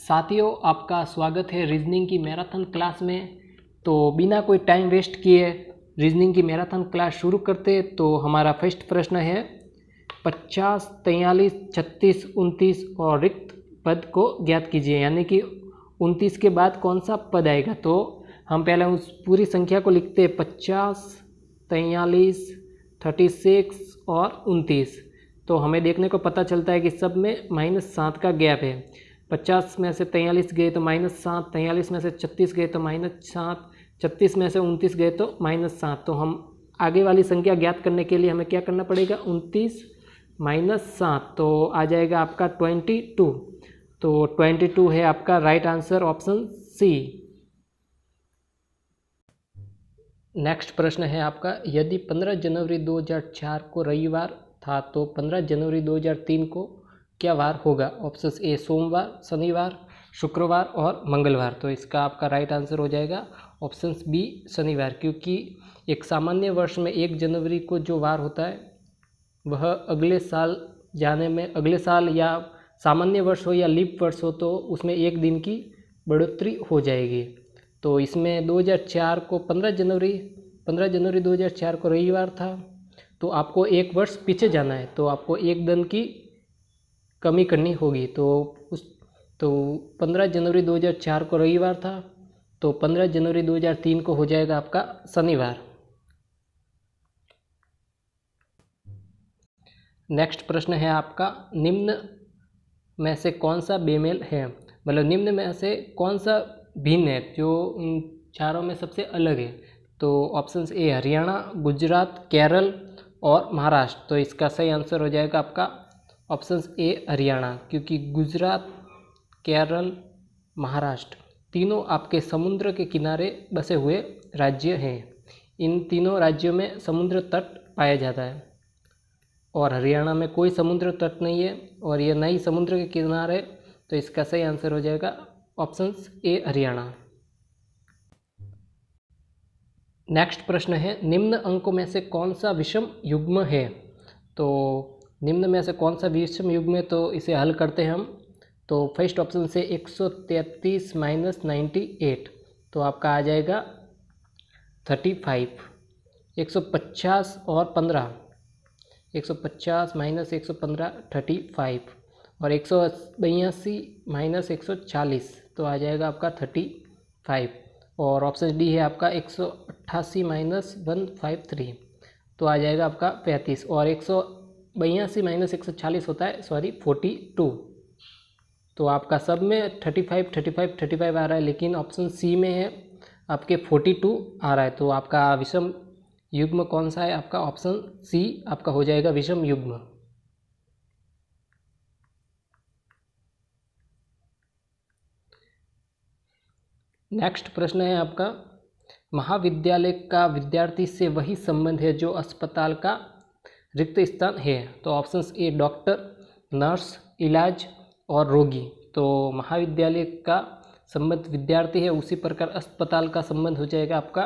साथियों, आपका स्वागत है रीजनिंग की मैराथन क्लास में। तो बिना कोई टाइम वेस्ट किए रीजनिंग की मैराथन क्लास शुरू करते। तो हमारा फर्स्ट प्रश्न है 50, 43, 36, 29 और रिक्त पद को ज्ञात कीजिए। यानी कि 29 के बाद कौन सा पद आएगा। तो हम पहले उस पूरी संख्या को लिखते हैं 50, 43, 36 और 29। तो हमें देखने को पता चलता है कि सब में -7 का गैप है। 50 में से 43 गए तो -7, 43 में से 36 गए तो -7, 36 में से 29 गए तो -7। तो हम आगे वाली संख्या ज्ञात करने के लिए हमें क्या करना पड़ेगा, 29 -7 तो आ जाएगा आपका 22। तो 22 है आपका right answer, option C. Next प्रश्न है आपका, यदि 15 जनवरी 2004 को रविवार था तो 15 जनवरी 2003 को क्या वार होगा। ऑप्शन ए सोमवार, शनिवार, शुक्रवार और मंगलवार। तो इसका आपका राइट आंसर हो जाएगा ऑप्शन बी शनिवार, क्योंकि एक सामान्य वर्ष में 1 जनवरी को जो वार होता है वह अगले साल जाने में, अगले साल या सामान्य वर्ष हो या लीप वर्ष हो तो उसमें 1 दिन की बढ़ोतरी हो जाएगी। तो इसमें 2004 को 15 जनवरी 2004 को रविवार था, तो आपको 1 वर्ष पीछे जाना है, तो आपको 1 दिन की कमी करनी होगी। तो 15 जनवरी 2004 को रविवार था, तो 15 जनवरी 2003 को हो जाएगा आपका शनिवार। नेक्स्ट प्रश्न है आपका, निम्न में से कौन सा बेमेल है। मतलब निम्न में से कौन सा भिन्न है, जो इन चारों में सबसे अलग है। तो ऑप्शन ए हरियाणा, गुजरात, केरल और महाराष्ट्र। तो इसका सही आंसर हो जाएगा आपका ऑप्शन ए हरियाणा, क्योंकि गुजरात, केरल, महाराष्ट्र तीनों आपके समुद्र के किनारे बसे हुए राज्य हैं। इन तीनों राज्यों में समुद्र तट पाया जाता है और हरियाणा में कोई समुद्र तट नहीं है और ये नई समुद्र के किनारे। तो इसका सही आंसर हो जाएगा ऑप्शन ए हरियाणा। नेक्स्ट प्रश्न है, निम्न अंकों में से कौन सा विषम युग्म है। तो निम्न में से कौन सा विषम युग्म है, तो इसे हल करते हैं हम। तो फर्स्ट ऑप्शन से 133 - 98, तो आपका आ जाएगा 35। 150 और 15, 150 - 115 35, और 182 - 140 तो आ जाएगा आपका 35, और ऑप्शन डी है आपका 188 - 153 तो आ जाएगा आपका 35, और 182 - 140 होता है 42। तो आपका सब में 35 35 35 आ रहा है, लेकिन ऑप्शन सी में है आपके 42 आ रहा है। तो आपका विषम युग्म कौन सा है, आपका ऑप्शन सी आपका हो जाएगा विषम युग्म। नेक्स्ट प्रश्न है आपका, महाविद्यालय का विद्यार्थी से वही संबंध है जो अस्पताल का रिक्त स्थान है। तो ऑप्शंस ए डॉक्टर, नर्स, इलाज और रोगी। तो महाविद्यालय का संबंध विद्यार्थी है, उसी प्रकार अस्पताल का संबंध हो जाएगा आपका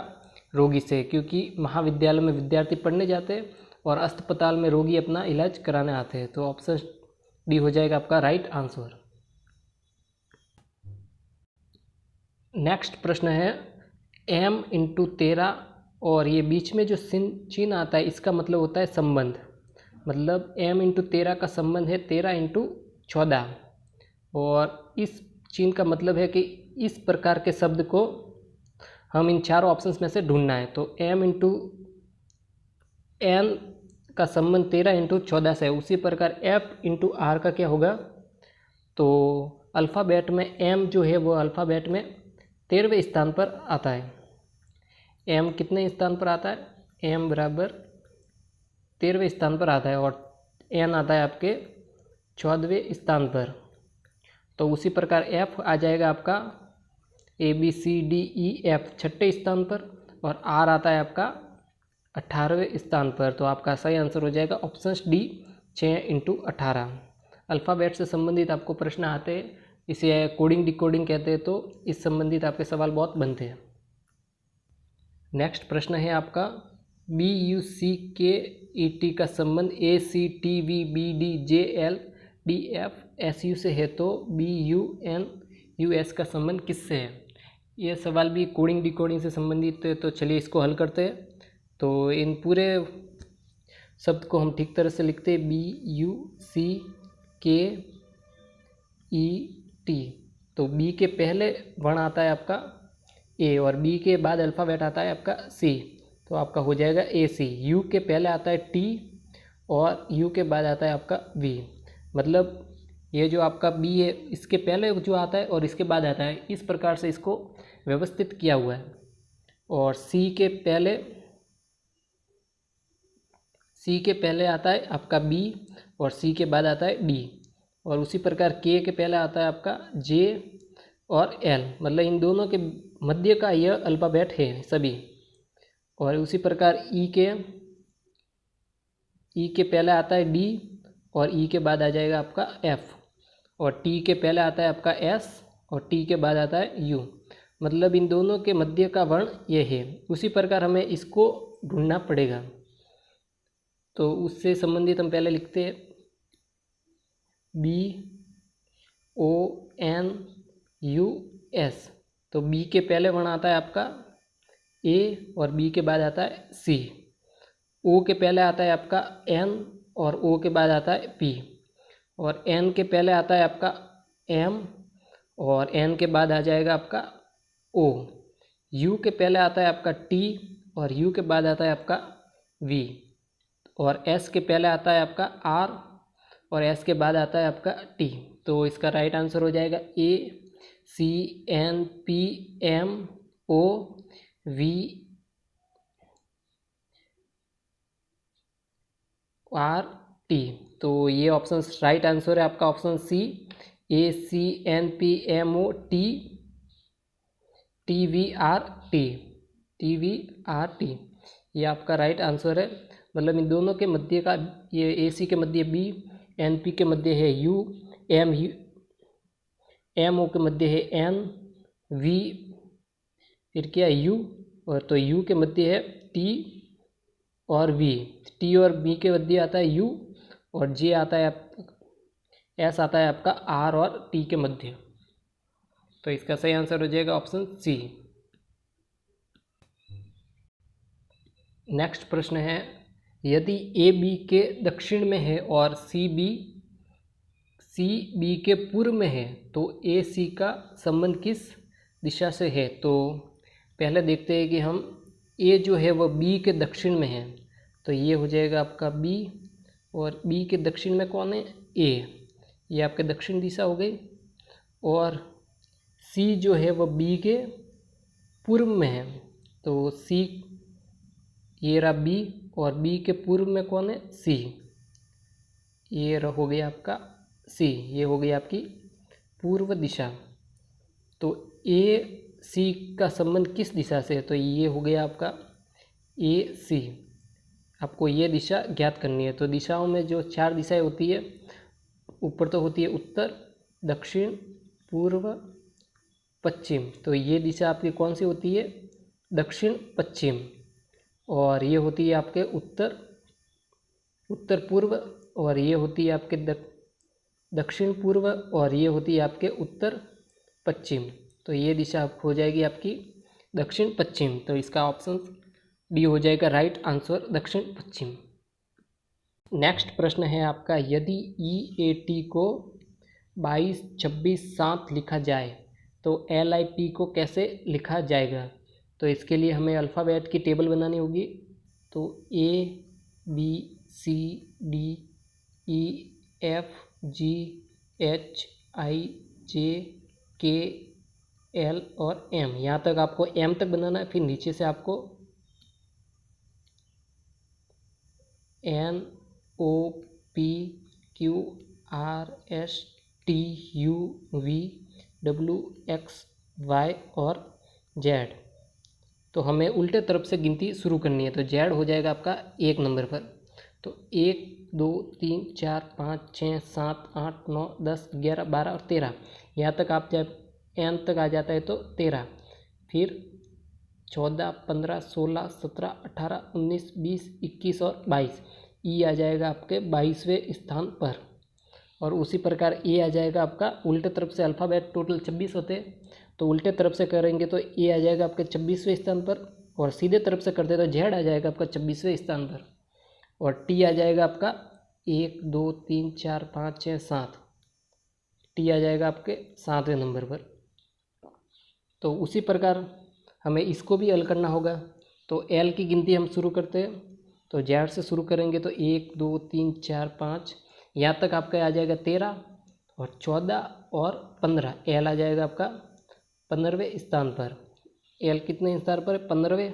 रोगी से, क्योंकि महाविद्यालय में विद्यार्थी पढ़ने जाते हैं और अस्पताल में रोगी अपना इलाज कराने आते हैं। तो ऑप्शन डी हो जाएगा आपका राइट आंसर। नेक्स्ट प्रश्न है, m × 13 और ये बीच में जो चिन्ह आता है इसका मतलब होता है संबंध। मतलब m × 13 का संबंध है 13 × 14, और इस चिन्ह का मतलब है कि इस प्रकार के शब्द को हम इन चारों ऑप्शंस में से ढूंढना है। तो m × n का संबंध 13 × 14 से है, उसी प्रकार f × r का क्या होगा। तो अल्फ़ाबेट में m जो है वो अल्फ़ाबेट में 13वें स्थान पर आता है। m कितने स्थान पर आता है, m बराबर 13वें स्थान पर आता है, और n आता है आपके 14वें स्थान पर। तो उसी प्रकार f आ जाएगा आपका ABCDEF 6ठे स्थान पर, और r आता है आपका 18वें स्थान पर। तो आपका सही आंसर हो जाएगा ऑप्शन डी 6 × 18। अल्फ़ाबेट से संबंधित आपको प्रश्न आते हैं, इसे कोडिंग डिकोडिंग कहते हैं, तो इस संबंधित आपके सवाल बहुत बनते हैं। नेक्स्ट प्रश्न है आपका, BUCKET का संबंध ACTVBDJLDF SU से है। तो BUNKET यू एस का संबंध किससे है। ये सवाल भी कोडिंग डिकोडिंग से संबंधित है, तो चलिए इसको हल करते हैं। तो इन पूरे शब्द को हम ठीक तरह से लिखते हैं, BUCKET। तो बी के पहले वर्ण आता है आपका ए और बी के बाद अल्फ़ाबेट आता है आपका सी, तो आपका हो जाएगा AC। यू के पहले आता है T और यू के बाद आता है आपका V। मतलब ये जो आपका बी है इसके पहले जो आता है और इसके बाद आता है, इस प्रकार से इसको व्यवस्थित किया हुआ है। और सी के पहले आता है आपका बी और सी के बाद आता है डी, और उसी प्रकार के पहले आता है आपका जे और एल, मतलब इन दोनों के मध्य का यह अल्फ़ाबेट है सभी। और उसी प्रकार ई के पहले आता है डी और ई के बाद आ जाएगा आपका एफ, और टी के पहले आता है आपका एस और टी के बाद आता है यू, मतलब इन दोनों के मध्य का वर्ण ये है। उसी प्रकार हमें इसको ढूंढना पड़ेगा, तो उससे संबंधित हम पहले लिखते हैं BONUS। तो बी के पहले वर्ण आता है आपका ए और बी के बाद आता है सी। ओ के पहले आता है आपका एन और ओ के बाद आता है पी, और एन के पहले आता है आपका एम और एन के बाद आ जाएगा आपका ओ। यू के पहले आता है आपका टी और यू के बाद आता है आपका वी, और एस के पहले आता है आपका आर और एस के बाद आता है आपका टी। तो इसका राइट आंसर हो जाएगा ACNPMOVRT। तो ये ऑप्शन राइट आंसर है आपका ऑप्शन सी, ACNPMOTTVRT। ये आपका राइट आंसर है। मतलब इन दोनों के मध्य का, ये AC के मध्य बी, NP के मध्य है यू, MO के मध्य है N, V फिर क्या यू, और तो U के मध्य है T और V। T और B के मध्य आता है U और J आता है S आता है आपका R और T के मध्य। तो इसका सही आंसर हो जाएगा ऑप्शन सी। नेक्स्ट प्रश्न है, यदि AB के दक्षिण में है और CB के पूर्व में है तो AC का संबंध किस दिशा से है। तो पहले देखते हैं कि हम A जो है वह B के दक्षिण में है, तो ये हो जाएगा आपका B, और B के दक्षिण में कौन है, A, ये आपके दक्षिण दिशा हो गई। और C जो है वह B के पूर्व में है, तो C ये रहा B, और B के पूर्व में कौन है, C, ये हो गया आपका C, ये हो गई आपकी पूर्व दिशा। तो AC का संबंध किस दिशा से है, तो ये हो गया आपका AC। आपको ये दिशा ज्ञात करनी है। तो दिशाओं में जो 4 दिशाएं होती है, ऊपर तो होती है उत्तर, दक्षिण, पूर्व, पश्चिम। तो ये दिशा आपकी कौन सी होती है, दक्षिण पश्चिम, और ये होती है आपके उत्तर पूर्व, और ये होती है आपके दक्षिण पूर्व, और ये होती है आपके उत्तर पश्चिम। तो ये दिशा हो जाएगी आपकी दक्षिण पश्चिम। तो इसका ऑप्शन डी हो जाएगा राइट आंसर, दक्षिण पश्चिम। नेक्स्ट प्रश्न है आपका, यदि EAT को 22, 26, 7 लिखा जाए तो LIP को कैसे लिखा जाएगा। तो इसके लिए हमें अल्फ़ाबेट की टेबल बनानी होगी। तो ABCDEFGHIJKL और M, यहाँ तक आपको M तक बनाना है। फिर नीचे से आपको NOPQRSTUVWXY और Z। तो हमें उल्टे तरफ से गिनती शुरू करनी है। तो Z हो जाएगा आपका 1 नंबर पर। तो 1 2 3 4 5 6 7 8 9 10 11 12 और 13, यहाँ तक आप जब N तक आ जाता है तो 13, फिर 14 15 16 17 18 19 20 21 और 22, ई आ जाएगा आपके 22वें स्थान पर। और उसी प्रकार ए आ जाएगा आपका, उल्टे तरफ से अल्फ़ाबेट टोटल 26 होते हैं, तो उल्टे तरफ से करेंगे तो ए आ जाएगा आपके 26वें स्थान पर, और सीधे तरफ से करते तो जेड आ जाएगा आपका 26वें स्थान पर, और टी आ जाएगा आपका 1 2 3 4 5 6 7, टी आ जाएगा आपके 7वें नंबर पर। तो उसी प्रकार हमें इसको भी हल करना होगा। तो एल की गिनती हम शुरू करते हैं, तो जेड से शुरू करेंगे तो 1 2 3 4 5, यहाँ तक आपका आ जाएगा 13 और 14 और 15। एल आ जाएगा आपका 15वें स्थान पर। एल कितने स्थान पर है? 15वें।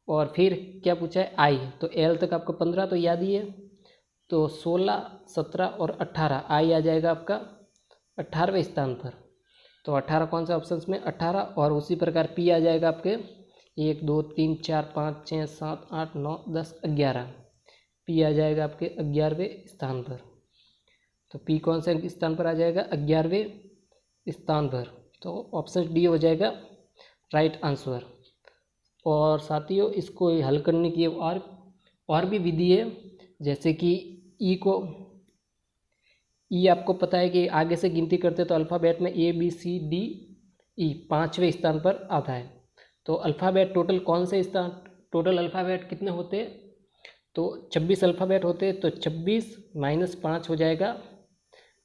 और फिर क्या पूछा है? आई। तो एल तक आपको 15 तो याद ही है, तो 16 17 और 18, आई आ जाएगा आपका 18वें स्थान पर। तो 18 कौन सा ऑप्शन में? 18। और उसी प्रकार पी आ जाएगा आपके 1 2 3 4 5 6 7 8 9 10 11, पी आ जाएगा आपके 11वें स्थान पर। तो पी कौन से स्थान पर आ जाएगा? 11वें स्थान पर। तो ऑप्शन डी हो जाएगा राइट आंसर। और साथियों, इसको हल करने की और भी विधि है, जैसे कि ई को, ई आपको पता है कि आगे से गिनती करते तो अल्फ़ाबेट में A B C D E 5वें स्थान पर आता है। तो अल्फ़ाबेट टोटल कौन से स्थान, टोटल अल्फ़ाबेट कितने होते हैं? तो 26 अल्फ़ाबेट होते हैं, तो 26 माइनस 5 हो जाएगा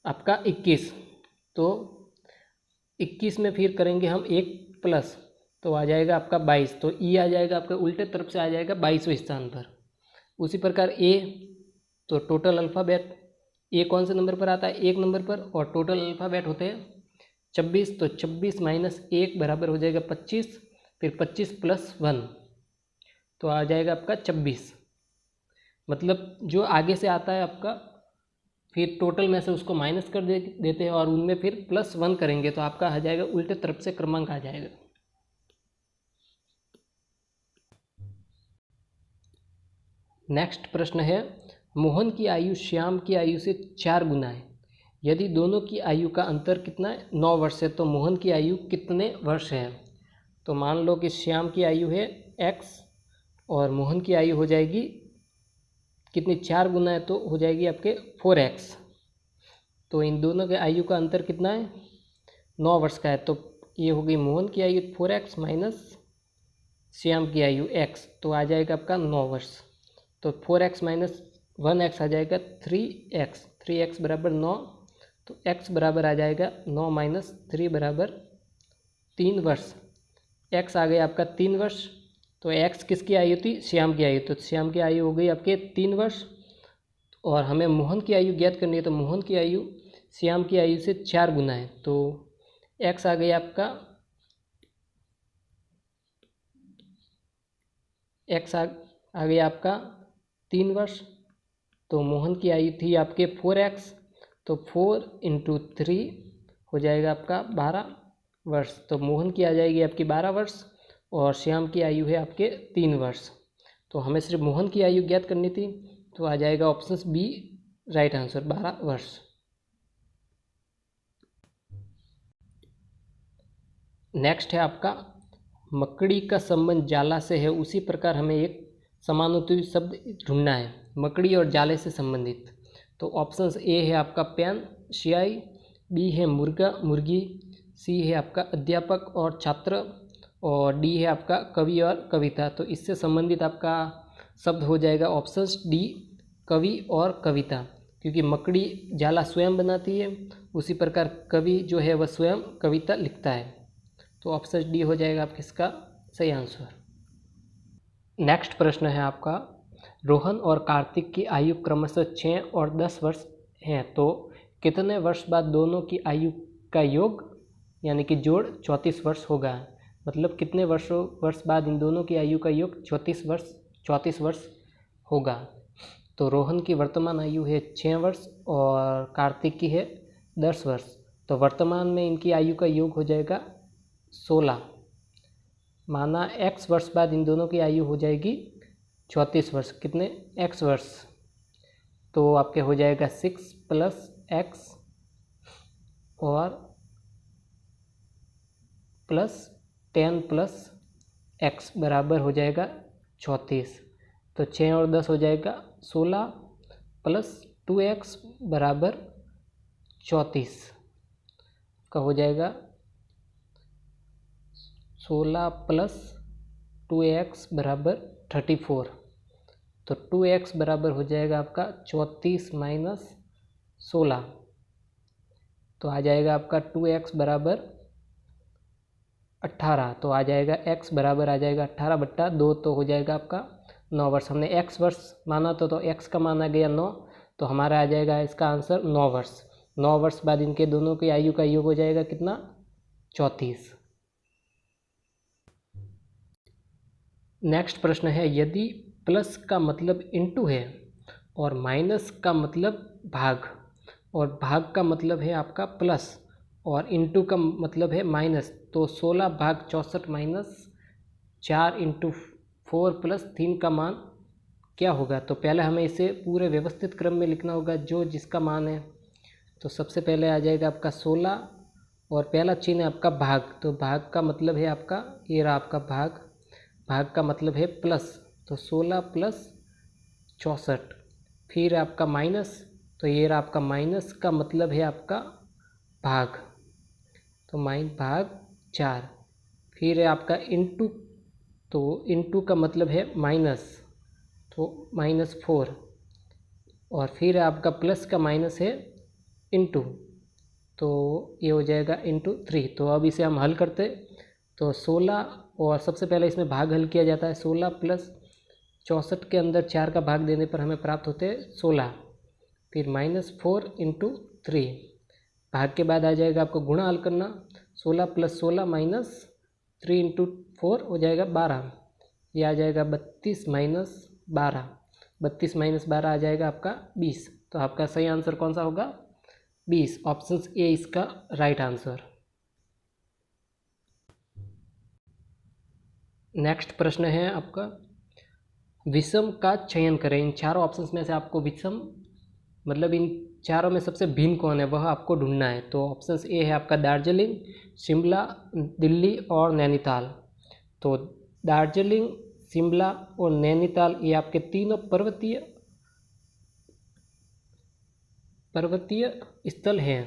आपका 21। तो 21 में फिर करेंगे हम 1 प्लस, तो आ जाएगा आपका 22। तो ई आ जाएगा आपका उल्टे तरफ से आ जाएगा 22वें स्थान पर। उसी प्रकार ए, तो टोटल अल्फ़ाबेट ए कौन से नंबर पर आता है? 1 नंबर पर, और टोटल अल्फ़ाबेट होते हैं 26, तो 26 माइनस 1 बराबर हो जाएगा 25, फिर 25 प्लस 1, तो आ जाएगा आपका 26। मतलब जो आगे से आता है आपका, फिर टोटल में से उसको माइनस कर देते हैं और उनमें फिर प्लस 1 करेंगे, तो आपका आ जाएगा उल्टे तरफ से क्रमांक आ जाएगा। नेक्स्ट प्रश्न है, मोहन की आयु श्याम की आयु से 4 गुना है। यदि दोनों की आयु का अंतर कितना है? 9 वर्ष है, तो मोहन की आयु कितने वर्ष है? तो मान लो कि श्याम की आयु है x और मोहन की आयु हो जाएगी कितनी? 4 गुना है, तो हो जाएगी आपके 4x। तो इन दोनों के आयु का अंतर कितना है? 9 वर्ष का है, तो ये हो गई मोहन की आयु 4x माइनस श्याम की आयु x, तो आ जाएगा आपका 9 वर्ष। तो 4x माइनस 1x आ जाएगा 3x, 3x बराबर 9, तो x बराबर आ जाएगा 9 माइनस 3 बराबर 3 वर्ष। x आ गया आपका 3 वर्ष, तो x किसकी आयु थी? श्याम की आयु, तो श्याम की आयु हो गई आपके 3 वर्ष। और हमें मोहन की आयु ज्ञात करनी है, तो मोहन की आयु श्याम की आयु से 4 गुना है, तो x आ गया आपका, x आ गया आपका 3 वर्ष। तो मोहन की आयु थी आपके 4x, तो 4 × 3 हो जाएगा आपका 12 वर्ष। तो मोहन की आ जाएगी आपकी 12 वर्ष और श्याम की आयु है आपके 3 वर्ष। तो हमें सिर्फ मोहन की आयु ज्ञात करनी थी, तो आ जाएगा ऑप्शन बी राइट आंसर, 12 वर्ष। नेक्स्ट है आपका, मकड़ी का संबंध जाला से है, उसी प्रकार हमें एक समानार्थी शब्द ढूंढना है मकड़ी और जाले से संबंधित। तो ऑप्शन ए है आपका पेन स्याही, बी है मुर्गा मुर्गी, सी है आपका अध्यापक और छात्र, और डी है आपका कवि और कविता। तो इससे संबंधित आपका शब्द हो जाएगा ऑप्शन डी कवि और कविता, क्योंकि मकड़ी जाला स्वयं बनाती है, उसी प्रकार कवि जो है वह स्वयं कविता लिखता है। तो ऑप्शन डी हो जाएगा आपका इसका सही आंसर। नेक्स्ट प्रश्न है आपका, रोहन और कार्तिक की आयु क्रमशः 6 और 10 वर्ष हैं, तो कितने वर्ष बाद दोनों की आयु का योग यानी कि जोड़ 34 वर्ष होगा? मतलब कितने वर्ष बाद इन दोनों की आयु का योग 34 वर्ष होगा? तो रोहन की वर्तमान आयु है 6 वर्ष और कार्तिक की है 10 वर्ष, तो वर्तमान में इनकी आयु का योग हो जाएगा 16। माना x वर्ष बाद इन दोनों की आयु हो जाएगी 34 वर्ष। कितने? x वर्ष, तो आपके हो जाएगा 6 + x और +10 + x बराबर हो जाएगा 34। तो 6 और 10 हो जाएगा 16 + 2x बराबर 34 का हो जाएगा 16 प्लस 2x बराबर 34। तो 2x बराबर हो जाएगा आपका 34 माइनस 16। तो आ जाएगा आपका 2x बराबर 18। तो आ जाएगा x बराबर आ जाएगा 18/2। तो हो जाएगा आपका 9 वर्ष। हमने x वर्ष माना तो x का मान आ गया 9। तो हमारा आ जाएगा इसका आंसर 9 वर्ष। 9 वर्ष बाद इनके दोनों की आयु का योग हो जाएगा कितना? 34। नेक्स्ट प्रश्न है, यदि प्लस का मतलब इंटू है और माइनस का मतलब भाग और भाग का मतलब है आपका प्लस और इंटू का मतलब है माइनस, तो 16/64 माइनस 4 इंटू 4 प्लस 3 का मान क्या होगा? तो पहले हमें इसे पूरे व्यवस्थित क्रम में लिखना होगा जो जिसका मान है। तो सबसे पहले आ जाएगा आपका 16 और पहला चिन्ह है आपका भाग। तो भाग का मतलब है आपका ये रहा आपका भाग। भाग का मतलब है प्लस, तो 16 प्लस 64। फिर आपका माइनस, तो ये रहा आपका माइनस का मतलब है आपका भाग, तो भाग 4। फिर है आपका इंटू, तो इंटू का मतलब है माइनस, तो -4। और फिर आपका प्लस का माइनस है इंटू, तो ये हो जाएगा ×3। तो अब इसे हम हल करते, तो 16 और सबसे पहले इसमें भाग हल किया जाता है। 16 प्लस 64 के अंदर 4 का भाग देने पर हमें प्राप्त होते हैं 16। फिर -4 × 3। भाग के बाद आ जाएगा आपको गुणा हल करना। 16 + 16 -3 × 4 हो जाएगा 12। ये आ जाएगा 32 - 12। 32 - 12 आ जाएगा आपका 20। तो आपका सही आंसर कौन सा होगा? 20। ऑप्शन ए इसका राइट आंसर। नेक्स्ट प्रश्न है आपका, विषम का चयन करें। इन चारों ऑप्शंस में से आपको विषम मतलब इन चारों में सबसे भिन्न कौन है वह आपको ढूंढना है। तो ऑप्शन ए है आपका दार्जिलिंग, शिमला, दिल्ली और नैनीताल। तो दार्जिलिंग, शिमला और नैनीताल ये आपके तीनों पर्वतीय स्थल हैं।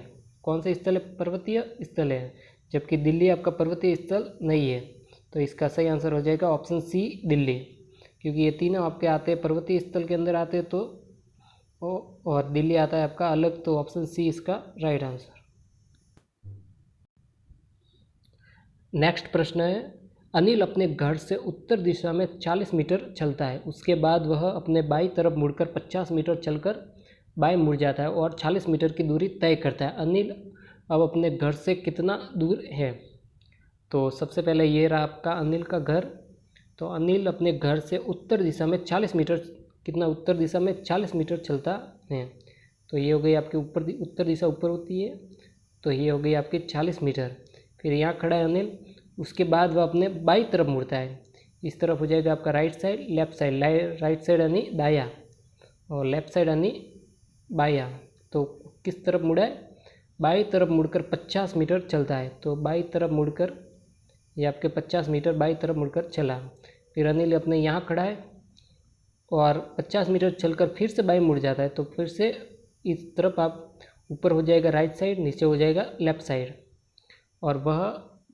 कौन से स्थल है? पर्वतीय स्थल है। जबकि दिल्ली आपका पर्वतीय स्थल नहीं है। तो इसका सही आंसर हो जाएगा ऑप्शन सी दिल्ली, क्योंकि ये तीनों आपके आते हैं पर्वतीय स्थल के अंदर आते हैं। तो और दिल्ली आता है आपका अलग। तो ऑप्शन सी इसका राइट आंसर। नेक्स्ट प्रश्न है, अनिल अपने घर से उत्तर दिशा में 40 मीटर चलता है। उसके बाद वह अपने बाईं तरफ मुड़कर 50 मीटर चलकर बाएं मुड़ जाता है और 40 मीटर की दूरी तय करता है। अनिल अब अपने घर से कितना दूर है? तो सबसे पहले ये रहा आपका अनिल का घर। तो अनिल अपने घर से उत्तर दिशा में 40 मीटर, कितना उत्तर दिशा में 40 मीटर चलता है। तो ये हो गई आपकी उत्तर दिशा ऊपर होती है। तो ये हो गई आपकी 40 मीटर। फिर यहाँ खड़ा है अनिल। उसके बाद वह अपने बाईं तरफ मुड़ता है। इस तरफ हो जाएगा आपका right side, left side. Right side यानी दाया और लेफ्ट साइड यानी बाया। तो किस तरफ मुड़ा है? बाईं तरफ मुड़कर 50 मीटर चलता है। तो बाईं तरफ मुड़कर ये आपके 50 मीटर बाईं तरफ मुड़कर चला। फिर अनिल अपने यहाँ खड़ा है और 50 मीटर चलकर फिर से बाईं मुड़ जाता है। तो फिर से इस तरफ आप ऊपर हो जाएगा राइट साइड, नीचे हो जाएगा लेफ्ट साइड, और वह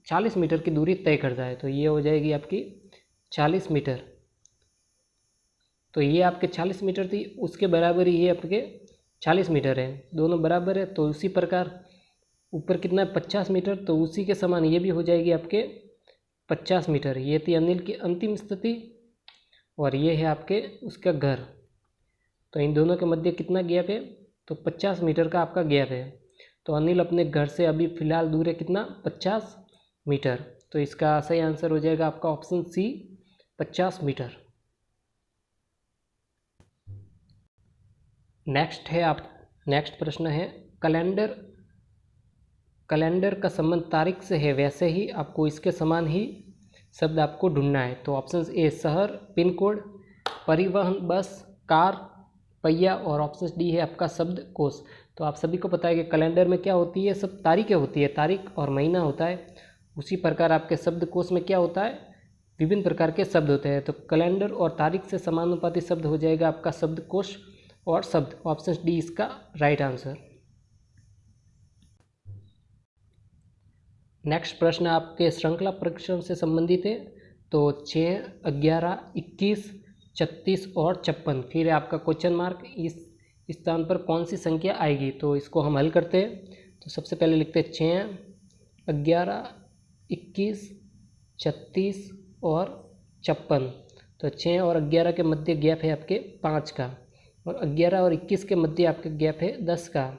40 मीटर की दूरी तय करता है। तो ये हो जाएगी आपकी 40 मीटर। तो ये आपके 40 मीटर थी, उसके बराबर ही ये आपके 40 मीटर है, दोनों बराबर है। तो उसी प्रकार ऊपर कितना है? 50 मीटर। तो उसी के समान ये भी हो जाएगी आपके 50 मीटर। ये थी अनिल की अंतिम स्थिति और ये है आपके उसका घर। तो इन दोनों के मध्य कितना गैप है? तो 50 मीटर का आपका गैप है। तो अनिल अपने घर से अभी फ़िलहाल दूर है कितना? 50 मीटर। तो इसका सही आंसर हो जाएगा आपका ऑप्शन सी 50 मीटर। नेक्स्ट प्रश्न है, कैलेंडर का संबंध तारीख से है, वैसे ही आपको इसके समान ही शब्द आपको ढूंढना है। तो ऑप्शन ए शहर, पिन कोड, परिवहन, बस, कार, पहिया, और ऑप्शन डी है आपका शब्दकोश। तो आप सभी को पता है कि कैलेंडर में क्या होती है? सब तारीखें होती है, तारीख और महीना होता है। उसी प्रकार आपके शब्दकोश में क्या होता है? विभिन्न प्रकार के शब्द होते हैं। तो कैलेंडर और तारीख से समानुपाती शब्द हो जाएगा आपका शब्दकोश और शब्द। ऑप्शन डी इसका राइट आंसर। नेक्स्ट प्रश्न आपके श्रृंखला परीक्षण से संबंधित है। तो 6, 11, 21, 36 और 56, फिर आपका क्वेश्चन मार्क, इस स्थान पर कौन सी संख्या आएगी। तो इसको हम हल करते हैं। तो सबसे पहले लिखते हैं 6, 11, 21, 36 और 56। तो 6 और 11 के मध्य गैप है आपके 5 का, और 11 और 21 के मध्य आपके गैप है 10 का,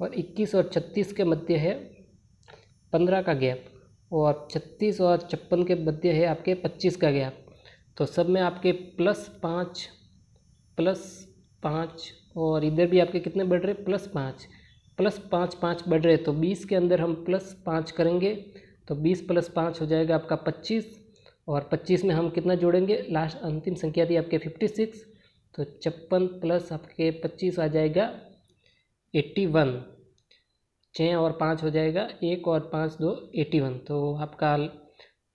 और 21 और 36 के मध्य है 15 का गैप, और 36 और 56 के मध्य है आपके 25 का गैप। तो सब में आपके +5 और इधर भी आपके कितने बढ़ रहे, +5 5 बढ़ रहे। तो 20 के अंदर हम +5 करेंगे, तो 20 + 5 हो जाएगा आपका 25, और 25 में हम कितना जोड़ेंगे, लास्ट अंतिम संख्या थी आपके 56। तो 56 प्लस आपके 25 आ जाएगा 81। 6 और 5 हो जाएगा 1 और 5 2 81। तो आपका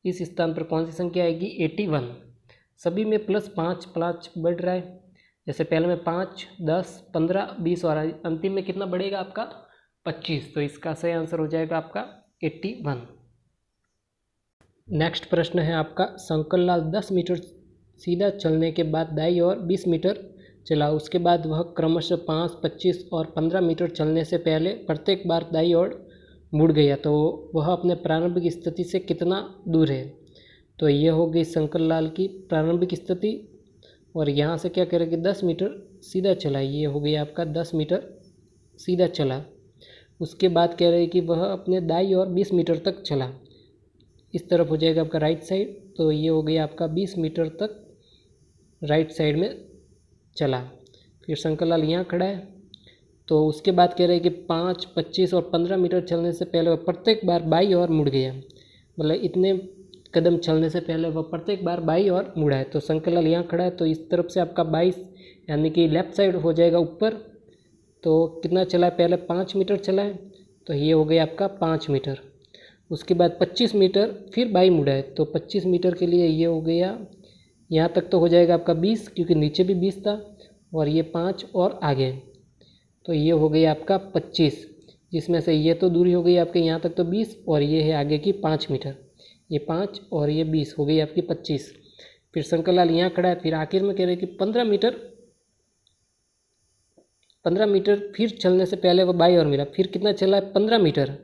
इस स्थान पर कौन सी संख्या आएगी, 81। सभी में +5 बढ़ रहा है। जैसे पहले में 5, 10, 15, 20 और अंतिम में कितना बढ़ेगा आपका 25। तो इसका सही आंसर हो जाएगा आपका 81। नेक्स्ट प्रश्न है आपका, शंकर लाल 10 मीटर सीधा चलने के बाद दाईं ओर 20 मीटर चला। उसके बाद वह क्रमशः 5, 25 और 15 मीटर चलने से पहले प्रत्येक बार दाईं ओर मुड़ गया। तो वह अपने प्रारंभिक स्थिति से कितना दूर है। तो ये हो गई शंकर लाल की प्रारंभिक स्थिति, और यहाँ से क्या करें कि 10 मीटर सीधा चला। ये हो गया आपका 10 मीटर सीधा चला। उसके बाद कह रहे हैं कि वह अपने दाईं ओर 20 मीटर तक चला। इस तरफ हो जाएगा आपका राइट साइड। तो ये हो गया आपका 20 मीटर तक राइट साइड में चला। फिर शंकर लाल यहाँ खड़ा है। तो उसके बाद कह रहे हैं कि 5, 25 और 15 मीटर चलने से पहले वह प्रत्येक बार बाईं ओर मुड़ गया। मतलब इतने कदम चलने से पहले वह प्रत्येक बार बाईं ओर मुड़ा है। तो शंकर लाल यहाँ खड़ा है, तो इस तरफ से आपका 22 यानी कि लेफ़्ट साइड हो जाएगा ऊपर। तो कितना चला है, पहले 5 मीटर चला है, तो ये हो गया आपका 5 मीटर। उसके बाद 25 मीटर फिर बाईं मुड़ा है। तो 25 मीटर के लिए ये हो गया, यहाँ तक तो हो जाएगा आपका 20, क्योंकि नीचे भी 20 था, और ये 5 और आगे। तो ये हो गया आपका 25, जिसमें से ये तो दूरी हो गई आपके यहाँ तक तो 20, और ये है आगे की 5 मीटर। ये 5 और ये 20 हो गई आपकी 25। फिर शंकर लाल यहाँ खड़ा है। फिर आखिर में कह रहे हैं कि 15 मीटर फिर चलने से पहले वो बाईं ओर मिला। फिर कितना चला है, 15 मीटर,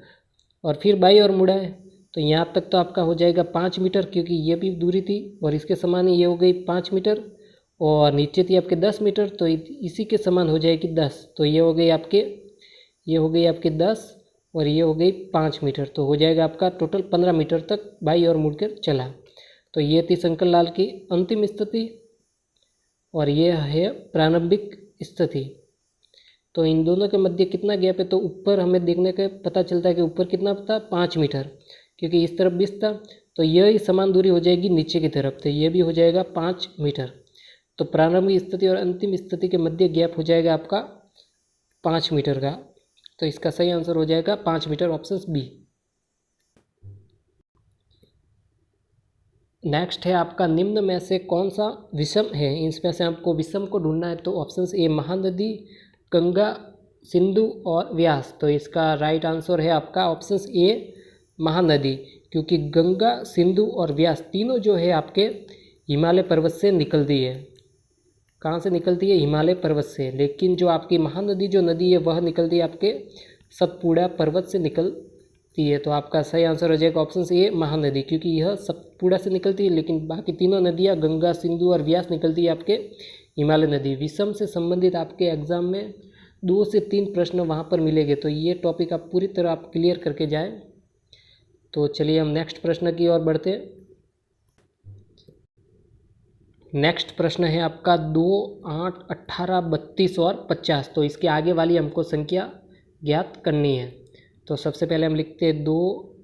और फिर बाईं ओर मुड़ा है। तो यहाँ तक तो आपका हो जाएगा 5 मीटर, क्योंकि ये भी दूरी थी, और इसके समान ही ये हो गई 5 मीटर, और नीचे थी आपके 10 मीटर, तो इसी के समान हो जाएगी 10। तो ये हो गई आपके 10, और ये हो गई 5 मीटर। तो हो जाएगा आपका टोटल 15 मीटर तक बाईं ओर मुड़कर चला। तो ये थी शंकर लाल की अंतिम स्थिति, और ये है प्रारंभिक स्थिति। तो इन दोनों के मध्य कितना गैप है, तो ऊपर हमें देखने का पता चलता है कि ऊपर कितना था, 5 मीटर, क्योंकि इस तरफ 20 था। तो यह समान दूरी हो जाएगी नीचे की तरफ, तो ये भी हो जाएगा 5 मीटर। तो प्रारंभिक स्थिति और अंतिम स्थिति के मध्य गैप हो जाएगा आपका 5 मीटर का। तो इसका सही आंसर हो जाएगा 5 मीटर, ऑप्शन बी। नेक्स्ट है आपका, निम्न में से कौन सा विषम है। इसमें से आपको विषम को ढूंढना है। तो ऑप्शन ए महानदी, गंगा, सिंधु और व्यास। तो इसका राइट आंसर है आपका ऑप्शन ए महानदी, क्योंकि गंगा, सिंधु और व्यास तीनों जो है आपके हिमालय पर्वत से निकलती है। कहाँ से निकलती है, हिमालय पर्वत से। लेकिन जो आपकी महानदी जो नदी है वह निकलती है आपके सतपुड़ा पर्वत से निकलती है। तो आपका सही आंसर हो जाएगा ऑप्शन ए महानदी, क्योंकि यह सतपुड़ा से निकलती है, लेकिन बाकी तीनों नदियाँ गंगा, सिंधु और व्यास निकलती है आपके हिमालय नदी। विषम से संबंधित आपके एग्जाम में 2 से 3 प्रश्न वहाँ पर मिलेंगे। तो ये टॉपिक आप पूरी तरह आप क्लियर करके जाएं। तो चलिए हम नेक्स्ट प्रश्न की ओर बढ़ते हैं। नेक्स्ट प्रश्न है आपका 2, 8, 18, 32 और 50। तो इसके आगे वाली हमको संख्या ज्ञात करनी है। तो सबसे पहले हम लिखते हैं 2,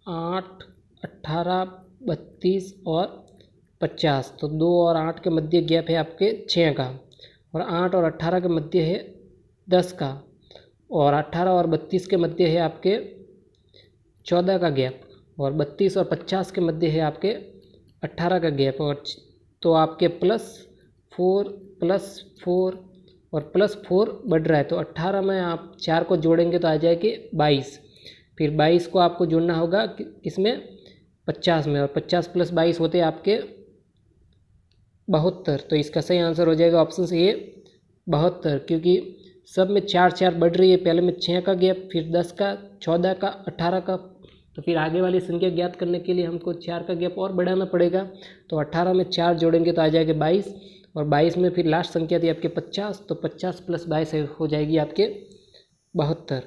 8, 18, 32 और 50। तो 2 और 8 के मध्य गैप है आपके 6 का, और 8 और 18 के मध्य है 10 का, और 18 और 32 के मध्य है आपके 14 का गैप, और 32 और 50 के मध्य है आपके 18 का गैप। और तो आपके +4 +4 और +4 बढ़ रहा है। तो 18 में आप 4 को जोड़ेंगे तो आ जाएगी 22। फिर 22 को आपको जोड़ना होगा किसमें, 50 में, और 50 + 22 होते हैं आपके 72। तो इसका सही आंसर हो जाएगा ऑप्शन ए 72, क्योंकि सब में 4 4 बढ़ रही है। पहले में 6 का गैप, फिर 10 का, 14 का, 18 का, तो फिर आगे वाली संख्या ज्ञात करने के लिए हमको 4 का गैप और बढ़ाना पड़ेगा। तो 18 में 4 जोड़ेंगे तो आ जाएगा 22, और 22 में फिर लास्ट संख्या थी आपके 50, तो 50 + 22 हो जाएगी आपके 72।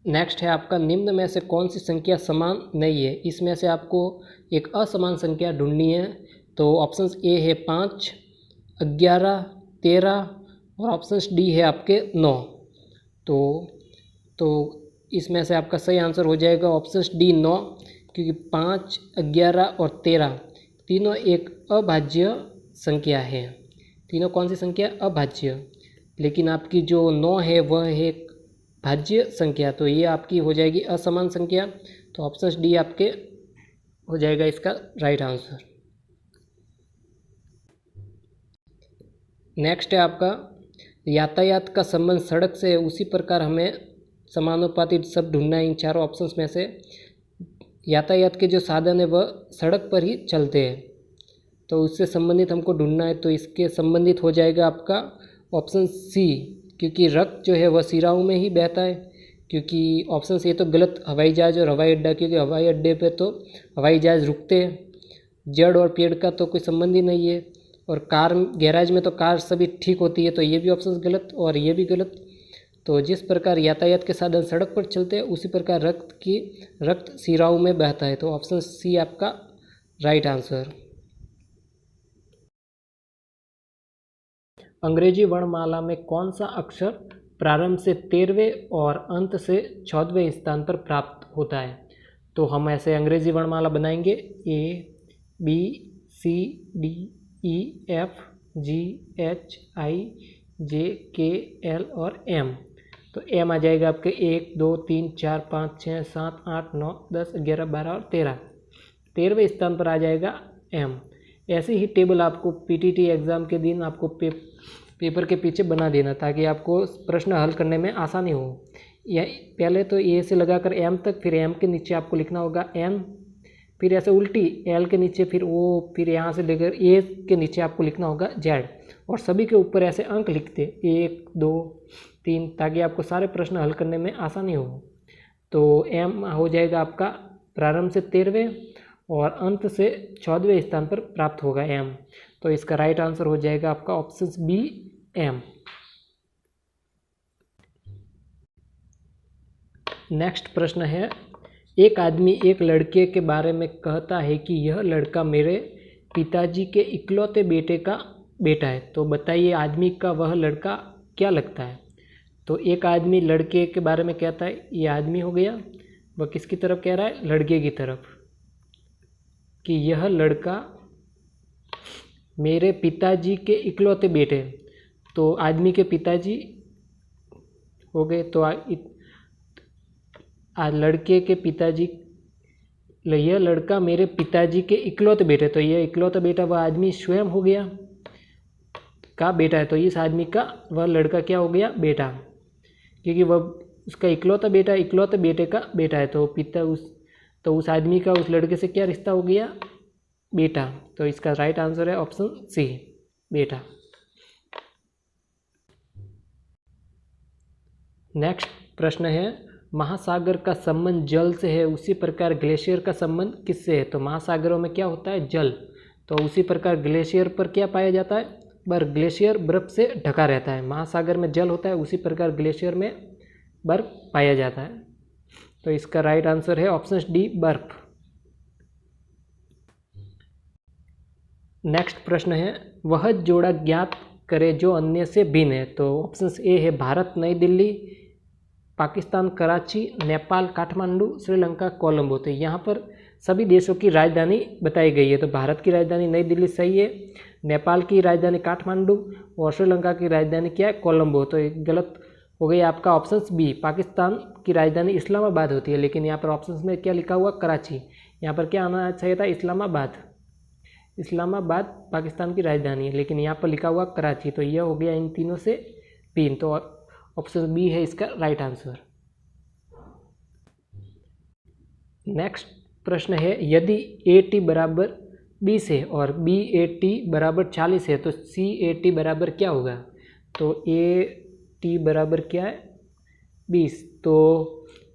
नेक्स्ट है आपका, निम्न में से कौन सी संख्या समान नहीं है। इसमें से आपको एक असमान संख्या ढूंढनी है। तो ऑप्शन ए है 5, 11, 13, और ऑप्शन डी है आपके 9। तो इसमें से आपका सही आंसर हो जाएगा ऑप्शन डी 9, क्योंकि 5, 11 और 13 तीनों एक अभाज्य संख्या है। तीनों कौन सी संख्या, अभाज्य। लेकिन आपकी जो 9 है वह है एक भाज्य संख्या, तो ये आपकी हो जाएगी असमान संख्या। तो ऑप्शन डी आपके हो जाएगा इसका राइट आंसर। नेक्स्ट है आपका, यातायात का संबंध सड़क से है, उसी प्रकार हमें समानुपातिक शब्द ढूंढना है इन चारों ऑप्शंस में से। यातायात के जो साधन है वह सड़क पर ही चलते हैं, तो उससे संबंधित हमको ढूंढना है। तो इसके संबंधित हो जाएगा आपका ऑप्शन सी, क्योंकि रक्त जो है वह सिराओं में ही बहता है। क्योंकि ऑप्शन सी तो गलत, हवाई जहाज और हवाई अड्डा, क्योंकि हवाई अड्डे पे तो हवाई जहाज रुकते हैं, जड़ और पेड़ का तो कोई संबंध ही नहीं है। और कार गैराज में तो कार सभी ठीक होती है, तो ये भी ऑप्शन गलत और ये भी गलत। तो जिस प्रकार यातायात के साधन सड़क पर चलते हैं, उसी प्रकार रक्त सिराओं में बहता है। तो ऑप्शन सी आपका राइट आंसर। अंग्रेजी वर्णमाला में कौन सा अक्षर प्रारंभ से 13वें और अंत से 14वें स्थान पर प्राप्त होता है। तो हम ऐसे अंग्रेजी वर्णमाला बनाएंगे, A, B, C, D, E, F, G, H, I, J, K, L और M। तो M आ जाएगा आपके 1, 2, 3, 4, 5, 6, 7, 8, 9, 10, 11, 12 और 13। 13वें स्थान पर आ जाएगा M। ऐसी ही टेबल आपको पीटीटी एग्ज़ाम के दिन आपको पेपर के पीछे बना देना, ताकि आपको प्रश्न हल करने में आसानी हो। या पहले तो ए से लगाकर एम तक, फिर एम के नीचे आपको लिखना होगा एन, फिर ऐसे उल्टी एल के नीचे फिर ओ, फिर यहाँ से लेकर ए के नीचे आपको लिखना होगा जेड, और सभी के ऊपर ऐसे अंक लिखते 1, 2, 3, ताकि आपको सारे प्रश्न हल करने में आसानी हो। तो एम हो जाएगा आपका प्रारंभ से 13वें और अंत से 14वें स्थान पर प्राप्त होगा एम। तो इसका राइट आंसर हो जाएगा आपका ऑप्शन बी एम। नेक्स्ट प्रश्न है, एक आदमी एक लड़के के बारे में कहता है कि यह लड़का मेरे पिताजी के इकलौते बेटे का बेटा है। तो बताइए आदमी का वह लड़का क्या लगता है। तो एक आदमी लड़के के बारे में कहता है, ये आदमी हो गया, वह किसकी तरफ कह रहा है, लड़के की तरफ, कि यह लड़का मेरे पिताजी के इकलौते बेटे। तो आदमी के पिताजी हो गए, तो लड़के के पिताजी, यह लड़का मेरे पिताजी के इकलौते बेटे, तो यह इकलौता बेटा वह आदमी स्वयं हो गया का बेटा है। तो इस आदमी का वह लड़का क्या हो गया, बेटा, क्योंकि वह उसका इकलौता बेटा इकलौते बेटे का बेटा है। तो उस आदमी का उस लड़के से क्या रिश्ता हो गया, बेटा। तो इसका राइट आंसर है ऑप्शन सी, बेटा। नेक्स्ट प्रश्न है, महासागर का संबंध जल से है, उसी प्रकार ग्लेशियर का संबंध किससे है। तो महासागरों में क्या होता है, जल, तो उसी प्रकार ग्लेशियर पर क्या पाया जाता है, बर्फ। ग्लेशियर बर्फ से ढका रहता है, महासागर में जल होता है, उसी प्रकार ग्लेशियर में बर्फ पाया जाता है। तो इसका राइट आंसर है ऑप्शन डी, बर्फ। नेक्स्ट प्रश्न है, वह जोड़ा ज्ञात करे जो अन्य से भिन्न है। तो ऑप्शन ए है भारत नई दिल्ली, पाकिस्तान कराची, नेपाल काठमांडू, श्रीलंका कोलंबो। तो यहाँ पर सभी देशों की राजधानी बताई गई है। तो भारत की राजधानी नई दिल्ली सही है, नेपाल की राजधानी काठमांडू और श्रीलंका की राजधानी क्या है, कोलंबो। तो गलत हो गई आपका ऑप्शन बी, पाकिस्तान की राजधानी इस्लामाबाद होती है, लेकिन यहाँ पर ऑप्शन में क्या लिखा हुआ, कराची। यहाँ पर क्या आना चाहिए था, इस्लामाबाद। इस्लामाबाद पाकिस्तान की राजधानी है, लेकिन यहाँ पर लिखा हुआ कराची। तो यह हो गया इन तीनों से भिन्न। तो ऑप्शन बी है इसका राइट आंसर। नेक्स्ट प्रश्न है, यदि ए टी बराबर 20 है और बी ए टी बराबर 40 है तो सी ए टी बराबर क्या होगा? तो ए टी बराबर क्या है? 20। तो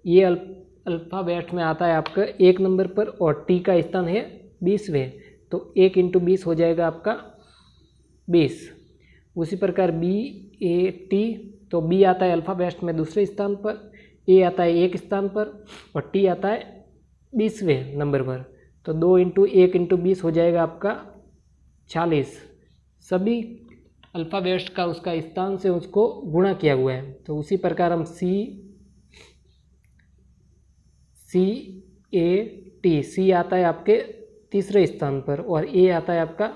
ये अल्फ़ाबेट में आता है आपका 1 नंबर पर और टी का स्थान है 20वें, तो 1 × 20 हो जाएगा आपका 20। उसी प्रकार बी ए टी, तो बी आता है अल्फ़ाबेट में दूसरे स्थान पर, ए आता है 1 स्थान पर और टी आता है 20वें नंबर पर, तो 2 × 1 × 20 हो जाएगा आपका 40। सभी अल्फ़ाबेट्स का उसका स्थान से उसको गुणा किया हुआ है। तो उसी प्रकार हम सी ए टी, सी आता है आपके तीसरे स्थान पर और ए आता है आपका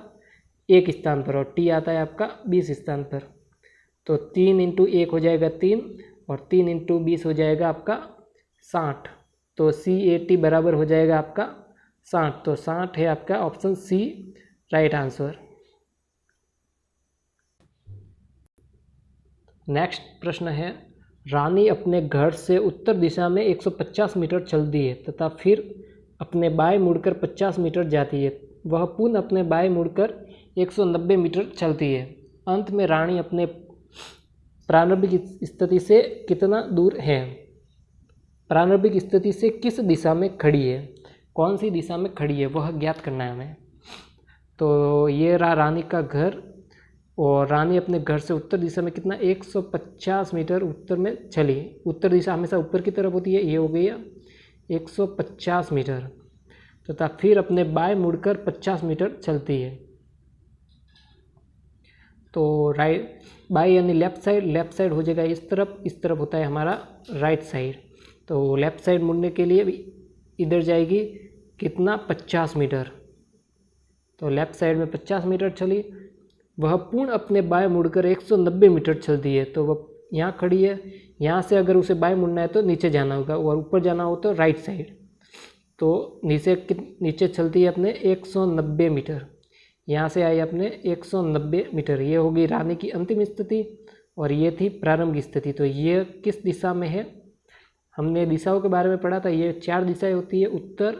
1 स्थान पर और टी आता है आपका 20 स्थान पर, तो 3 × 1 हो जाएगा 3 और 3 × 20 हो जाएगा आपका 60। तो सी ए टी बराबर हो जाएगा आपका 60। तो 60 है आपका option C right answer. Next प्रश्न है, रानी अपने घर से उत्तर दिशा में 150 मीटर चलती है तथा फिर अपने बाएं मुड़कर 50 मीटर जाती है। वह पुनः अपने बाएं मुड़कर 190 मीटर चलती है। अंत में रानी अपने प्रारंभिक स्थिति से कितना दूर है? प्रारंभिक स्थिति से किस दिशा में खड़ी है, कौन सी दिशा में खड़ी है, वह ज्ञात करना है हमें। तो ये रहा रानी का घर और रानी अपने घर से उत्तर दिशा में कितना 150 मीटर उत्तर में चली। उत्तर दिशा हमेशा ऊपर की तरफ होती है, ये हो गई 150 मीटर तथा फिर अपने बाएं मुड़कर 50 मीटर चलती है। तो राइट बाएं यानी लेफ्ट साइड हो जाएगा इस तरफ होता है हमारा राइट साइड। तो लेफ्ट साइड मुड़ने के लिए इधर जाएगी कितना 50 मीटर, तो लेफ्ट साइड में 50 मीटर चली। वह पूर्ण अपने बाएं मुड़कर 190 मीटर चलती है, तो वह यहाँ खड़ी है। यहाँ से अगर उसे बाएं मुड़ना है तो नीचे जाना होगा और ऊपर जाना हो तो राइट साइड। तो नीचे चलती है अपने 190 मीटर, यहाँ से आई अपने 190 मीटर। ये होगी रानी की अंतिम स्थिति और ये थी प्रारंभिक स्थिति। तो ये किस दिशा में है? हमने दिशाओं के बारे में पढ़ा था, ये 4 दिशाएं होती है, उत्तर,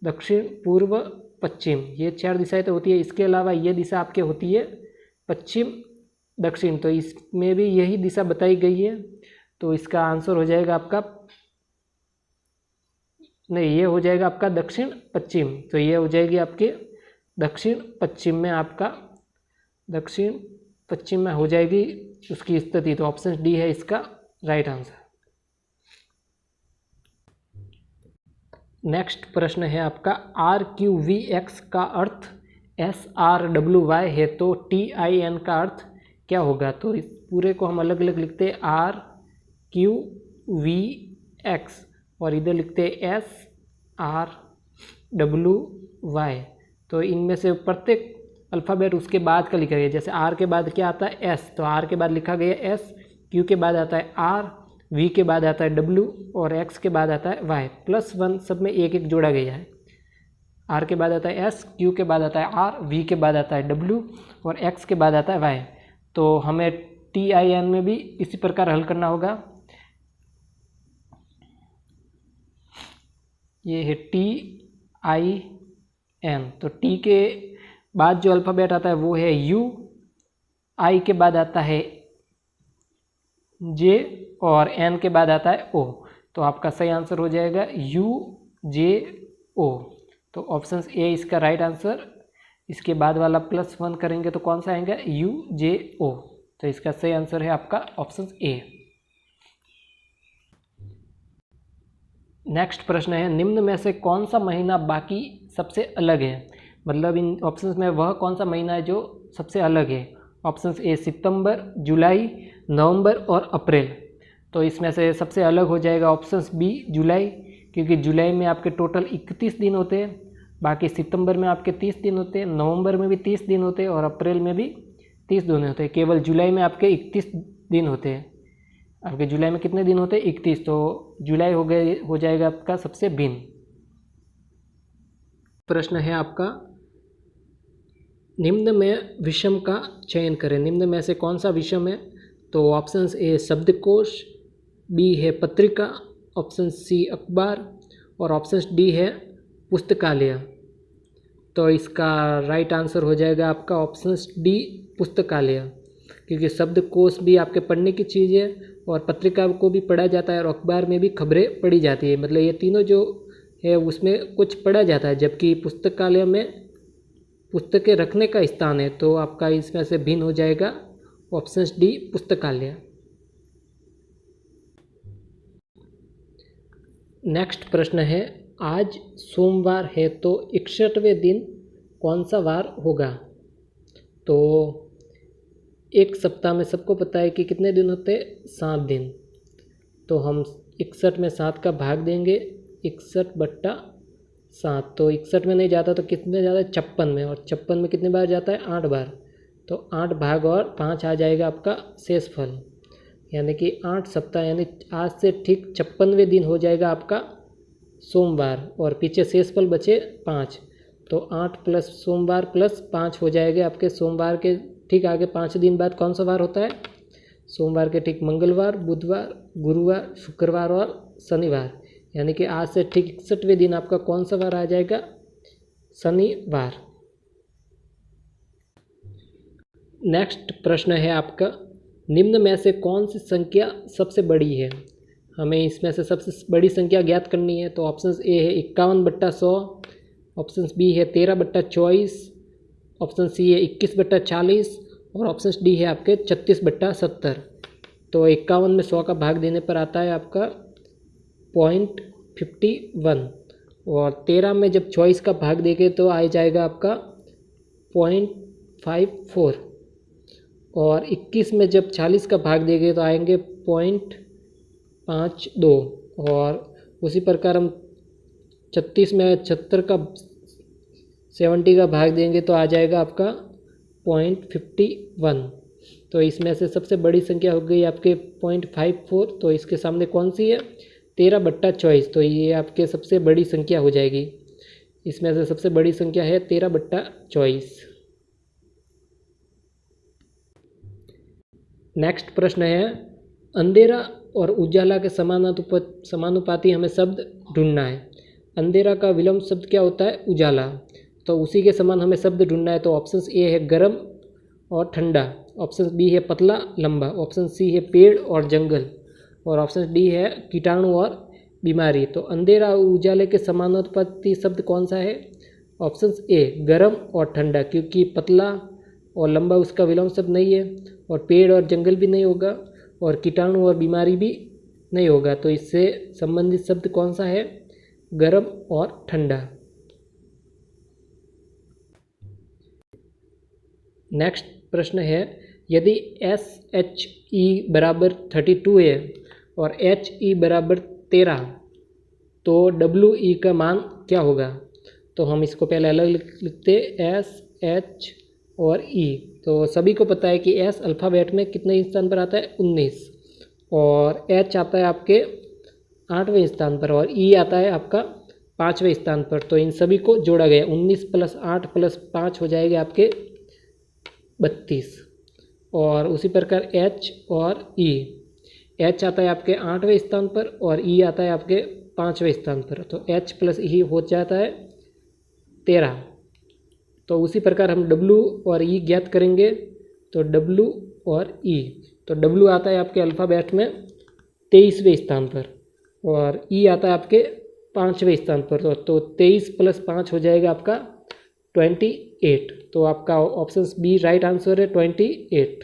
दक्षिण, पूर्व, पश्चिम, ये 4 दिशाएं तो होती है। इसके अलावा ये दिशा आपके होती है पश्चिम, दक्षिण, तो इसमें भी यही दिशा बताई गई है। तो इसका आंसर हो जाएगा आपका, नहीं, ये हो जाएगा आपका दक्षिण पश्चिम। तो ये हो जाएगी आपके दक्षिण पश्चिम में, आपका दक्षिण पश्चिम में हो जाएगी उसकी स्थिति। तो ऑप्शन डी है इसका राइट आंसर। नेक्स्ट प्रश्न है आपका, RQVX का अर्थ SRWY है तो TIN का अर्थ क्या होगा? तो इस पूरे को हम अलग अलग लिखते हैं RQVX और इधर लिखते हैं SRWY। तो इनमें से प्रत्येक अल्फ़ाबेट उसके बाद का लिखा गया। जैसे R के बाद क्या आता है S, तो R के बाद लिखा गया S, Q के बाद आता है R, V के बाद आता है W और X के बाद आता है Y। +1 सब में एक एक जोड़ा गया है। R के बाद आता है S, Q के बाद आता है R, V के बाद आता है W और X के बाद आता है Y। तो हमें TIN में भी इसी प्रकार हल करना होगा। ये है TIN, तो T के बाद जो अल्फ़ाबेट आता है वो है U, I के बाद आता है J और N के बाद आता है O। तो आपका सही आंसर हो जाएगा UJO। तो ऑप्शन ए इसका राइट आंसर। इसके बाद वाला +1 करेंगे तो कौन सा आएगा? UJO। तो इसका सही आंसर है आपका ऑप्शन ए। नेक्स्ट प्रश्न है, निम्न में से कौन सा महीना बाकी सबसे अलग है? मतलब इन ऑप्शंस में वह कौन सा महीना है जो सबसे अलग है? ऑप्शंस ए सितंबर, जुलाई, नवंबर और अप्रैल। तो इसमें से सबसे अलग हो जाएगा ऑप्शंस बी जुलाई, क्योंकि जुलाई में आपके टोटल 31 दिन होते हैं, बाकी सितंबर में आपके 30 दिन होते हैं, नवंबर में भी 30 दिन होते हैं और अप्रैल में भी 30 दिन होते हैं। केवल जुलाई में आपके 31 दिन होते हैं। आपके जुलाई में कितने दिन होते हैं? 31। तो जुलाई हो जाएगा आपका सबसे भिन्न। प्रश्न है आपका, निम्न में विषम का चयन करें। निम्न में से कौन सा विषम है? तो ऑप्शन ए शब्दकोश, बी है पत्रिका, ऑप्शन सी अखबार और ऑप्शन डी है पुस्तकालय। तो इसका राइट आंसर हो जाएगा आपका ऑप्शन डी पुस्तकालय, क्योंकि शब्दकोश भी आपके पढ़ने की चीज़ है और पत्रिका को भी पढ़ा जाता है और अखबार में भी खबरें पढ़ी जाती है, मतलब ये तीनों जो है उसमें कुछ पढ़ा जाता है, जबकि पुस्तकालय में पुस्तकें रखने का स्थान है। तो आपका इसमें से भिन्न हो जाएगा ऑप्शन डी पुस्तकालय। नेक्स्ट प्रश्न है, आज सोमवार है तो 61वें दिन कौन सा वार होगा? तो एक सप्ताह में सबको पता है कि कितने दिन होते हैं? 7 दिन। तो हम 61 में 7 का भाग देंगे, 61/7। तो 61 में नहीं जाता तो कितने जाता है? 56 में, और 56 में कितने बार जाता है? 8 बार। तो 8 भाग और 5 आ जाएगा आपका शेषफल, यानी कि 8 सप्ताह, यानी आज से ठीक 56वें दिन हो जाएगा आपका सोमवार, और पीछे शेषफल बचे 5। तो 8 प्लस सोमवार प्लस 5 हो जाएगा आपके सोमवार के ठीक आगे 5 दिन बाद कौन सा वार होता है? सोमवार के ठीक मंगलवार, बुधवार, गुरुवार, शुक्रवार और शनिवार, यानी कि आज से ठीक 61वें दिन आपका कौन सा वार आ जाएगा? शनिवार। नेक्स्ट प्रश्न है आपका, निम्न में से कौन सी संख्या सबसे बड़ी है? हमें इसमें से सबसे बड़ी संख्या ज्ञात करनी है। तो ऑप्शन ए है 51/100, ऑप्शन बी है 13/24, ऑप्शन सी है 21/40 और ऑप्शन डी है आपके 36/70। तो 51 में 100 का भाग देने पर आता है आपका 0.51, और 13 में जब 24 का भाग देंगे तो आ जाएगा आपका 0.54, और 21 में जब 40 का भाग देंगे तो आएंगे 0.52, और उसी प्रकार हम 36 में 76 का 70 का भाग देंगे तो आ जाएगा आपका 0.51। तो इसमें से सबसे बड़ी संख्या हो गई आपके 0.54, तो इसके सामने कौन सी है? 13/24। तो ये आपके सबसे बड़ी संख्या हो जाएगी। इसमें से सबसे बड़ी संख्या है 13/24। नेक्स्ट प्रश्न है, अंधेरा और उजाला के समानुपाती हमें शब्द ढूंढना है। अंधेरा का विलोम शब्द क्या होता है? उजाला। तो उसी के समान हमें शब्द ढूंढना है। तो ऑप्शन ए है गर्म और ठंडा, ऑप्शन बी है पतला लंबा, ऑप्शन सी है पेड़ और जंगल, और ऑप्शन डी है कीटाणु और बीमारी। तो अंधेरा और उजाले के समानुपाती शब्द कौन सा है? ऑप्शन ए गर्म और ठंडा, क्योंकि पतला और लंबा उसका विलोम शब्द नहीं है, और पेड़ और जंगल भी नहीं होगा, और कीटाणु और बीमारी भी नहीं होगा। तो इससे संबंधित शब्द कौन सा है? गर्म और ठंडा। नेक्स्ट प्रश्न है, यदि SHE बराबर 32 है और HE बराबर 13, तो WE का मान क्या होगा? तो हम इसको पहले अलग लिखते S, H और E। तो सभी को पता है कि S अल्फ़ाबेट में कितने स्थान पर आता है? 19, और H आता है आपके 8वें स्थान पर, और E आता है आपका 5वें स्थान पर। तो इन सभी को जोड़ा गया, 19 + 8 + 5 हो जाएगा आपके 32, और उसी प्रकार H और E। H आता है आपके 8वें स्थान पर और E आता है आपके 5वें स्थान पर। तो H + E हो जाता है 13। तो उसी प्रकार हम W और E ज्ञात करेंगे। तो W और E, तो W आता है आपके अल्फ़ाबेट में 23वें स्थान पर, और E आता है आपके 5वें स्थान पर। तो 23 + 5 हो जाएगा आपका 28। तो आपका ऑप्शन बी राइट आंसर है 28।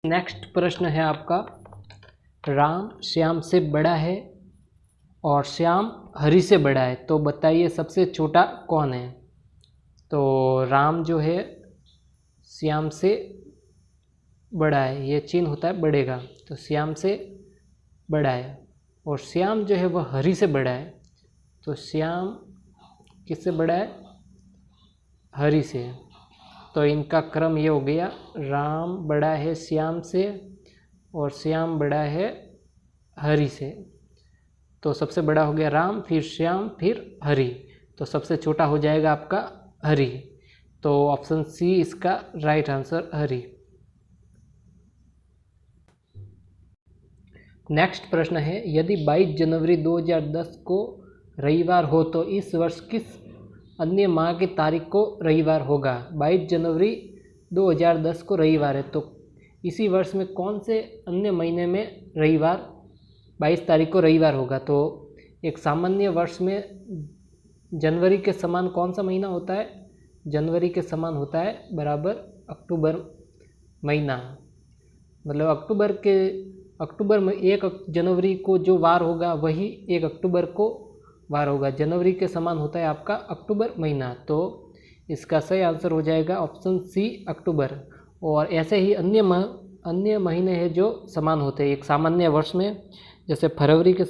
नेक्स्ट प्रश्न है आपका, राम श्याम से बड़ा है और श्याम हरि से बड़ा है, तो बताइए सबसे छोटा कौन है? तो राम जो है श्याम से बड़ा है, ये चिन्ह होता है बड़े का, तो श्याम से बड़ा है, और श्याम जो है वह हरि से बड़ा है। तो श्याम किससे बड़ा है? हरि से। तो इनका क्रम ये हो गया, राम बड़ा है श्याम से और श्याम बड़ा है हरि से। तो सबसे बड़ा हो गया राम, फिर श्याम, फिर हरि। तो सबसे छोटा हो जाएगा आपका हरि। तो ऑप्शन सी इसका राइट आंसर हरि। नेक्स्ट प्रश्न है, यदि 22 जनवरी 2010 को रविवार हो तो इस वर्ष किस अन्य माह की तारीख को रविवार होगा? 22 जनवरी 2010 को रविवार है, तो इसी वर्ष में कौन से अन्य महीने में रविवार 22 तारीख को रविवार होगा? तो एक सामान्य वर्ष में जनवरी के समान कौन सा महीना होता है? जनवरी के समान होता है बराबर अक्टूबर महीना। मतलब अक्टूबर में 1 जनवरी को जो वार होगा वही 1 अक्टूबर को वार होगा। जनवरी के समान होता है आपका अक्टूबर महीना, तो इसका सही आंसर हो जाएगा ऑप्शन सी अक्टूबर। और ऐसे ही अन्य महीने हैं जो समान होते हैं एक सामान्य वर्ष में, जैसे फरवरी के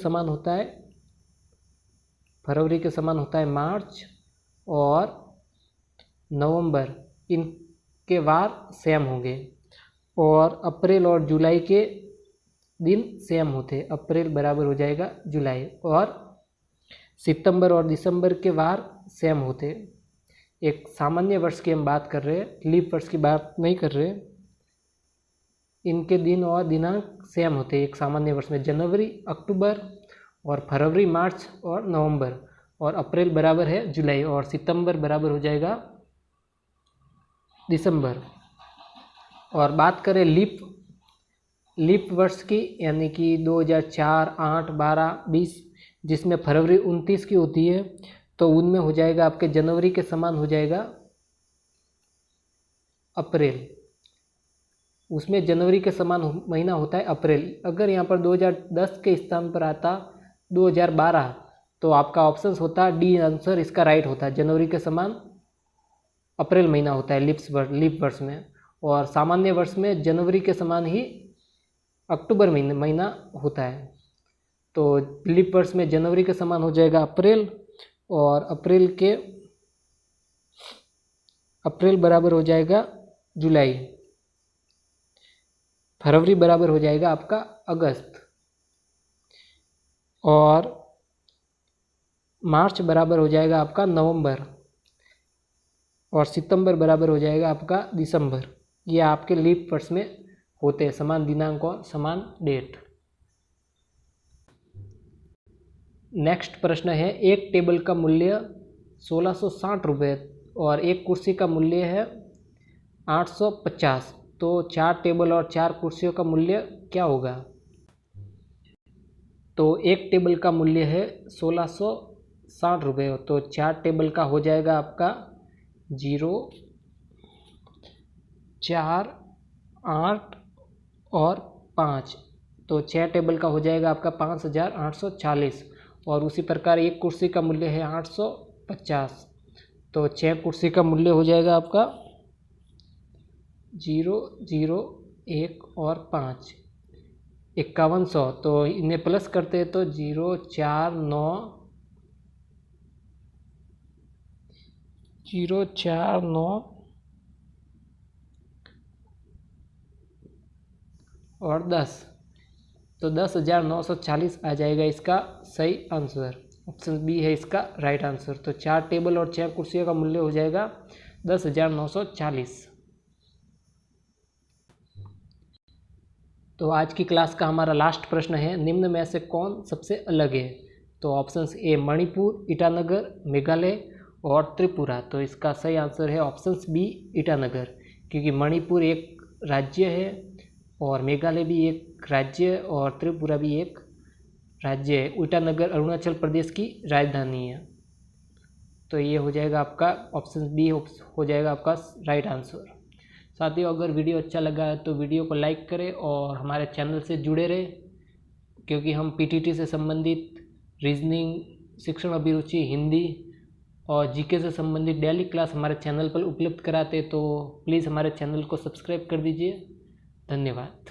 समान होता है मार्च और नवंबर, इनके वार सेम होंगे। और अप्रैल और जुलाई के दिन सेम होते, अप्रैल बराबर हो जाएगा जुलाई। और सितंबर और दिसंबर के वार सेम होते। एक सामान्य वर्ष की हम बात कर रहे हैं, लीप वर्ष की बात नहीं कर रहे। इनके दिन और दिनांक सेम होते एक सामान्य वर्ष में। जनवरी अक्टूबर और फरवरी मार्च और नवंबर, और अप्रैल बराबर है जुलाई, और सितंबर बराबर हो जाएगा दिसंबर। और बात करें लीप वर्ष की, यानी कि 2004, 8, 12, 20, जिसमें फरवरी 29 की होती है, तो उनमें हो जाएगा आपके जनवरी के समान हो जाएगा अप्रैल। उसमें जनवरी के समान महीना होता है अप्रैल। अगर यहाँ पर 2010 के स्थान पर आता 2012, तो आपका ऑप्शंस होता डी आंसर इसका राइट होता है। जनवरी के समान अप्रैल महीना होता है लीप वर्ष में, और सामान्य वर्ष में जनवरी के समान ही अक्टूबर महीना होता है। तो लीप वर्ष में जनवरी के समान हो जाएगा अप्रैल, और अप्रैल बराबर हो जाएगा जुलाई। फरवरी बराबर हो जाएगा आपका अगस्त, और मार्च बराबर हो जाएगा आपका नवंबर, और सितंबर बराबर हो जाएगा आपका दिसंबर। ये आपके लीप वर्ष में होते हैं, समान दिनांक और समान डेट। नेक्स्ट प्रश्न है, एक टेबल का मूल्य 1660 रुपये और एक कुर्सी का मूल्य है 850, तो 4 टेबल और 4 कुर्सियों का मूल्य क्या होगा? तो एक टेबल का मूल्य है 1660 रुपये, तो 4 टेबल का हो जाएगा आपका 0, 4, 8 और 5, तो 6 टेबल का हो जाएगा आपका 5840। और उसी प्रकार एक कुर्सी का मूल्य है 850, तो 6 कुर्सी का मूल्य हो जाएगा आपका 0, 0, 1 और 5, 5100। तो इन्हें प्लस करते हैं तो 0, 4, 9, 0, 4, 9 और 10, तो 10,940 आ जाएगा इसका सही आंसर। ऑप्शन बी है इसका राइट आंसर। तो 4 टेबल और 6 कुर्सियों का मूल्य हो जाएगा 10,940। तो आज की क्लास का हमारा लास्ट प्रश्न है, निम्न में से कौन सबसे अलग है? तो ऑप्शंस ए मणिपुर, ईटानगर, मेघालय और त्रिपुरा। तो इसका सही आंसर है ऑप्शंस बी ईटानगर, क्योंकि मणिपुर एक राज्य है और मेघालय भी एक राज्य और त्रिपुरा भी एक राज्य है। ईटानगर अरुणाचल प्रदेश की राजधानी है। तो ये हो जाएगा आपका ऑप्शन बी हो जाएगा आपका राइट आंसर। साथियों, अगर वीडियो अच्छा लगा है तो वीडियो को लाइक करें और हमारे चैनल से जुड़े रहें, क्योंकि हम पीटीटी से संबंधित रीजनिंग, शिक्षण अभिरुचि, हिंदी और जीके से संबंधित डेली क्लास हमारे चैनल पर उपलब्ध कराते हैं। तो प्लीज़ हमारे चैनल को सब्सक्राइब कर दीजिए। धन्यवाद।